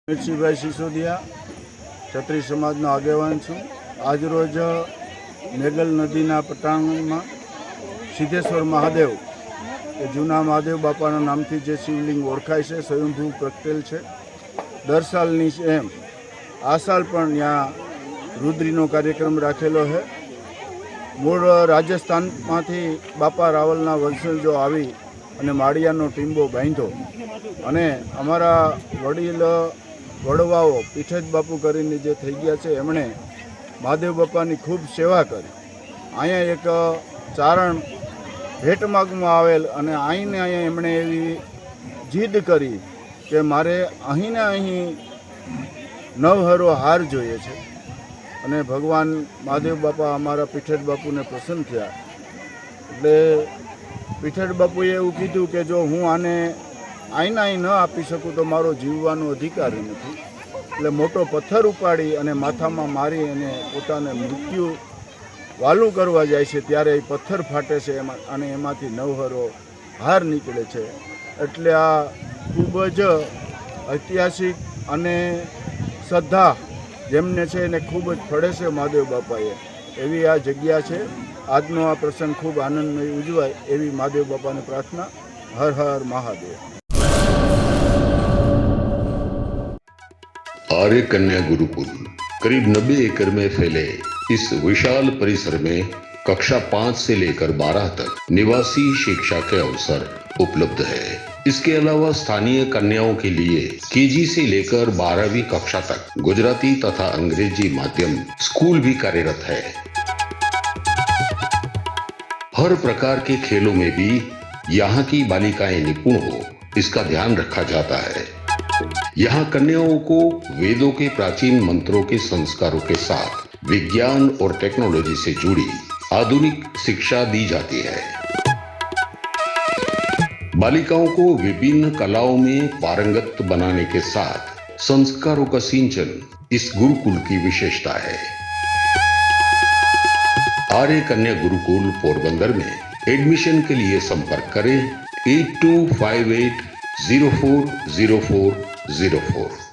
મિર્ચીભાઈ સિસોદિયા ક્ષત્રિય સમાજનો આગેવાન છું। આજરોજ મેઘલ નદીના પટાંગણમાં સિદ્ધેશ્વર મહાદેવ કે જૂના મહાદેવ બાપાના નામથી જે શિવલિંગ ઓળખાય છે, સ્વયંભૂ પ્રગટેલ છે। દર સાલની એમ આ સાલ પણ ત્યાં રુદ્રીનો કાર્યક્રમ રાખેલો છે। મૂળ રાજસ્થાનમાંથી બાપા રાવલના વંશજો આવી અને માળિયાનો ટીંબો બાંધ્યો અને અમારા વડવાઓ પીઠજ બાપુ કરીને જે થઈ ગયા છે, એમણે મહાદેવ બાપાની ખૂબ સેવા કરી। અહીંયા એક ચારણ ભેટ માગમાં આવેલ અને અહીંયા એમણે એવી જીદ કરી કે મારે અહીંને અહીં નવહરો હાર જોઈએ છે અને ભગવાન મહાદેવ બાપા અમારા પીઠજ બાપુને પ્રસન્ન થયા। એટલે પીઠજ બાપુએ એવું કીધું કે જો હું આને અહીં ન આપી શકું તો મારો જીવવાનો અધિકાર નથી। એટલે મોટો પથ્થર ઉપાડી અને માથામાં મારી અને પોતાને મૃત્યુ વાલું કરવા જાય છે ત્યારે એ પથ્થર ફાટે છે અને એમાંથી નવહરો હાર નીકળે છે। એટલે આ ખૂબ જ ઐતિહાસિક અને શ્રદ્ધા જેમને છે એને ખૂબ જ ફળે છે મહાદેવ બાપાએ, એવી આ જગ્યા છે। આજનો આ પ્રસંગ ખૂબ આનંદમય ઉજવાય એવી મહાદેવ બાપાની પ્રાર્થના। હર હર મહાદેવ। आर्य कन्या गुरुकुल करीब 90 एकड़ में फैले इस विशाल परिसर में कक्षा 5 से लेकर 12 तक निवासी शिक्षा के अवसर उपलब्ध है। इसके अलावा स्थानीय कन्याओं के लिए केजी से लेकर 12वीं कक्षा तक गुजराती तथा अंग्रेजी माध्यम स्कूल भी कार्यरत है। हर प्रकार के खेलों में भी यहाँ की बालिकाएं निपुण हो, इसका ध्यान रखा जाता है। यहाँ कन्याओं को वेदों के प्राचीन मंत्रों के संस्कारों के साथ विज्ञान और टेक्नोलॉजी से जुड़ी आधुनिक शिक्षा दी जाती है। बालिकाओं को विभिन्न कलाओं में पारंगत बनाने के साथ संस्कारों का सिंचन इस गुरुकुल की विशेषता है। आर्य कन्या गुरुकुल पोरबंदर में एडमिशन के लिए संपर्क करें 8258040404।